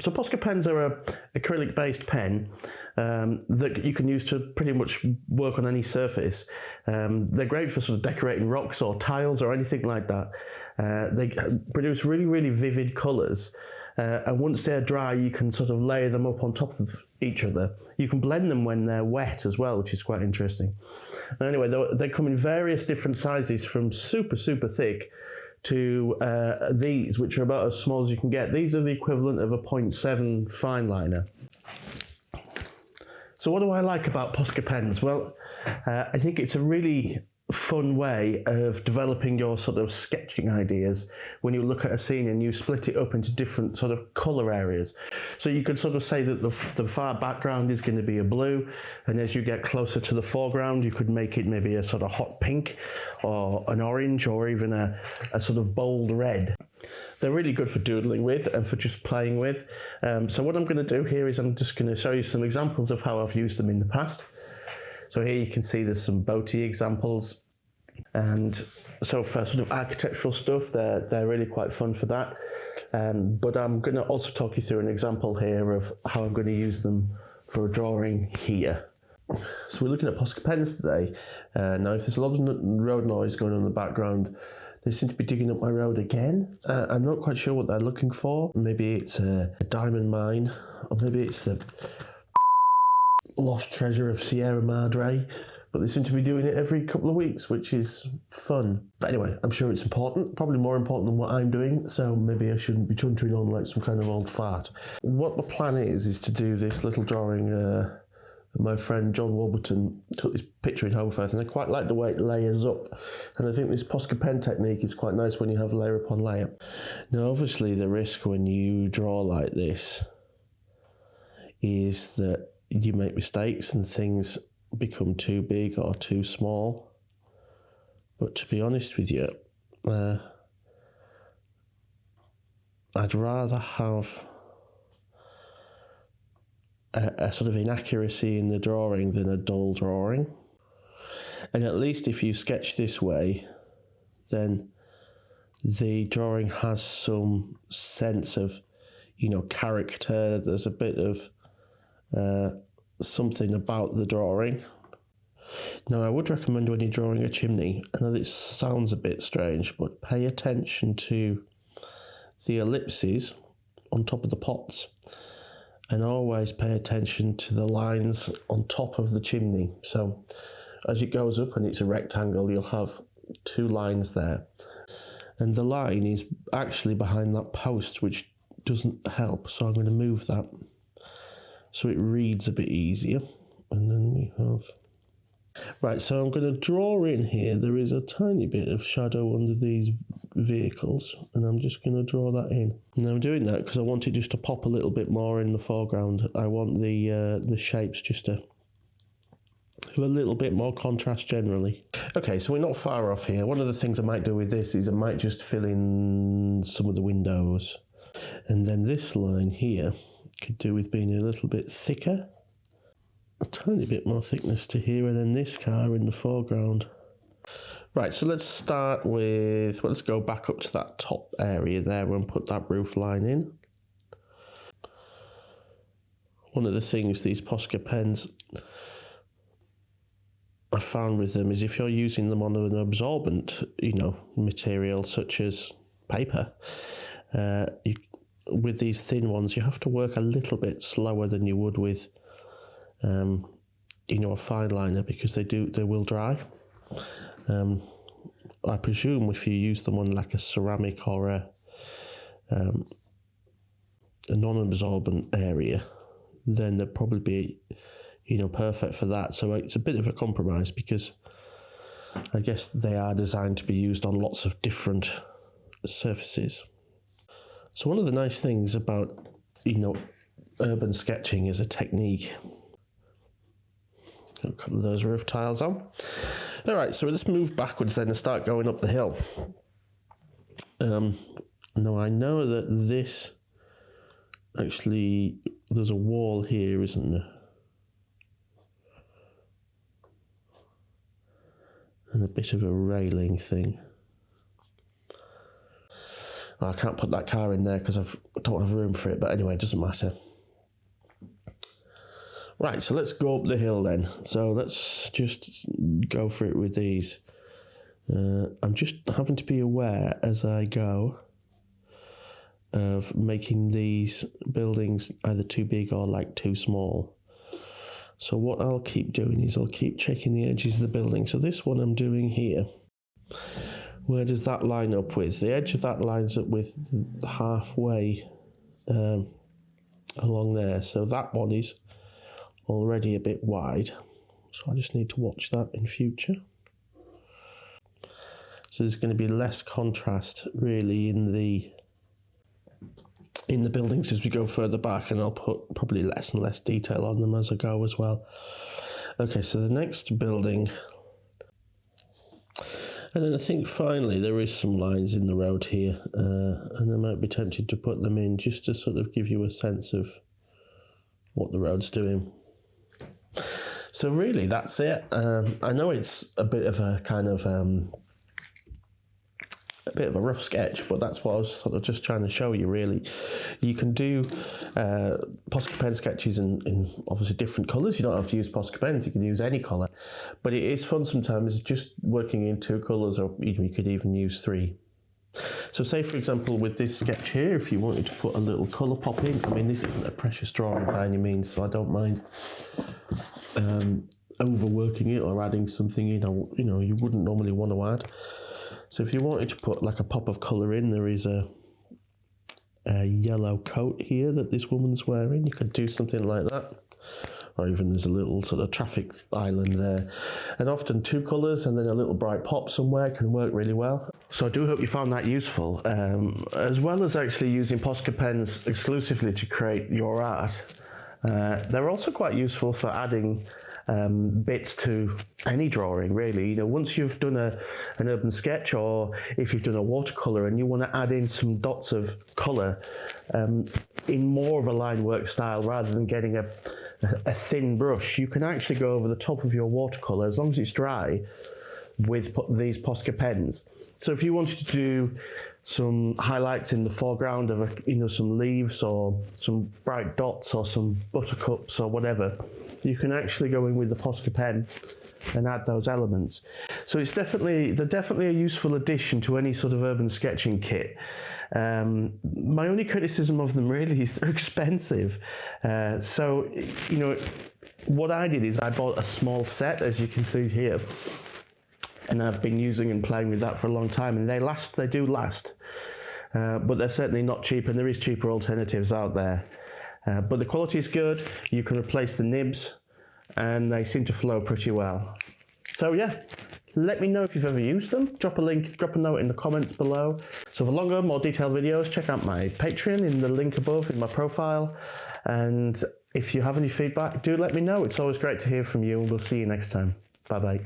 So Posca pens are a acrylic-based pen that you can use to pretty much work on any surface. They're great for sort of decorating rocks or tiles or anything like that. They produce really, really vivid colours. And once they're dry, you can sort of layer them up on top of each other. You can blend them when they're wet as well, which is quite interesting. And anyway, they come in various different sizes, from super, super thick to these, which are about as small as you can get. These are the equivalent of a 0.7 fine liner. So what do I like about Posca pens? Well, I think it's a really fun way of developing your sort of sketching ideas when you look at a scene and you split it up into different sort of colour areas. So you could sort of say that the far background is going to be a blue, and as you get closer to the foreground, you could make it maybe a sort of hot pink or an orange or even a sort of bold red. They're really good for doodling with and for just playing with. So what I'm going to do here is I'm just going to show you some examples of how I've used them in the past. So here you can see there's some boaty examples. And so for sort of architectural stuff, they're really quite fun for that. But I'm going to also talk you through an example here of how I'm going to use them for a drawing here. So we're looking at Posca pens today. Now, if there's a lot of road noise going on in the background, they seem to be digging up my road again. I'm not quite sure what they're looking for. Maybe it's a diamond mine, or maybe it's the lost treasure of Sierra Madre. But they seem to be doing it every couple of weeks, which is fun. But anyway, I'm sure it's important, probably more important than what I'm doing, so maybe I shouldn't be chuntering on like some kind of old fart. What the plan is to do this little drawing. My friend John Warburton took this picture in Homefaith, and I quite like the way it layers up. And I think this Posca pen technique is quite nice when you have layer upon layer. Now, obviously, the risk when you draw like this is that you make mistakes and things become too big or too small. But to be honest with you, I'd rather have a sort of inaccuracy in the drawing than a dull drawing. And at least if you sketch this way, then the drawing has some sense of, character. There's a bit of something about the drawing. Now, I would recommend when you're drawing a chimney, I know this sounds a bit strange, but pay attention to the ellipses on top of the pots, and always pay attention to the lines on top of the chimney. So as it goes up and it's a rectangle, you'll have two lines there, and the line is actually behind that post, which doesn't help. So I'm going to move that so it reads a bit easier. And then we have... Right, so I'm going to draw in here. There is a tiny bit of shadow under these vehicles, and I'm just going to draw that in. And I'm doing that because I want it just to pop a little bit more in the foreground. I want the shapes just to have a little bit more contrast generally. Okay, so we're not far off here. One of the things I might do with this is I might just fill in some of the windows. And then this line here could do with being a little bit thicker. A tiny bit more thickness to here, and then this car in the foreground. Right, so let's start with, let's go back up to that top area there and put that roof line in. One of the things these Posca pens I found with them is if you're using them on an absorbent, material such as paper, with these thin ones, you have to work a little bit slower than you would with a fine liner, because they will dry. I presume if you use them on like a ceramic or a non-absorbent area, then they'll probably be, perfect for that. So it's a bit of a compromise, because I guess they are designed to be used on lots of different surfaces. So one of the nice things about, urban sketching as a technique. A couple of those roof tiles on. All right, so let's move backwards then and start going up the hill. Now I know that this, actually, there's a wall here, isn't there? And a bit of a railing thing. Well, I can't put that car in there because I don't have room for it, but anyway, it doesn't matter. Right, so let's go up the hill then. So let's just go for it with these. I'm just having to be aware as I go of making these buildings either too big or like too small. So what I'll keep doing is I'll keep checking the edges of the building. So this one I'm doing here, where does that line up with? The edge of that lines up with halfway along there. So that one is already a bit wide. So I just need to watch that in future. So there's going to be less contrast really in the buildings as we go further back, and I'll put probably less and less detail on them as I go as well. Okay, so the next building, and then I think finally there is some lines in the road here, and I might be tempted to put them in just to sort of give you a sense of what the road's doing. So really that's it. I know it's a bit of a kind of a bit of a rough sketch, but that's what I was sort of just trying to show you really. You can do Posca Pen sketches in obviously different colours. You don't have to use Posca Pens, you can use any colour. But it is fun sometimes just working in 2 colours, or you could even use 3. So say for example with this sketch here, if you wanted to put a little colour pop in, I mean this isn't a precious drawing by any means, so I don't mind overworking it or adding something you know you wouldn't normally want to add. So if you wanted to put like a pop of colour in, there is a yellow coat here that this woman's wearing. You could do something like that. Or even there's a little sort of traffic island there. And often 2 colours and then a little bright pop somewhere can work really well. So I do hope you found that useful. As well as actually using Posca Pens exclusively to create your art, they're also quite useful for adding bits to any drawing really. You know, once you've done an urban sketch, or if you've done a watercolour and you want to add in some dots of colour in more of a line work style rather than getting a thin brush, you can actually go over the top of your watercolour as long as it's dry with these Posca Pens. So if you wanted to do some highlights in the foreground of some leaves or some bright dots or some buttercups or whatever, you can actually go in with the Posca Pen and add those elements. So they're definitely a useful addition to any sort of urban sketching kit. My only criticism of them really is they're expensive. So what I did is I bought a small set, as you can see here, and I've been using and playing with that for a long time, and they do last, but they're certainly not cheap, and there is cheaper alternatives out there. But the quality is good. You can replace the nibs and they seem to flow pretty well. So yeah, let me know if you've ever used them. Drop a note in the comments below. So for longer, more detailed videos, check out my Patreon in the link above in my profile. And if you have any feedback, do let me know. It's always great to hear from you, and we'll see you next time. Bye bye.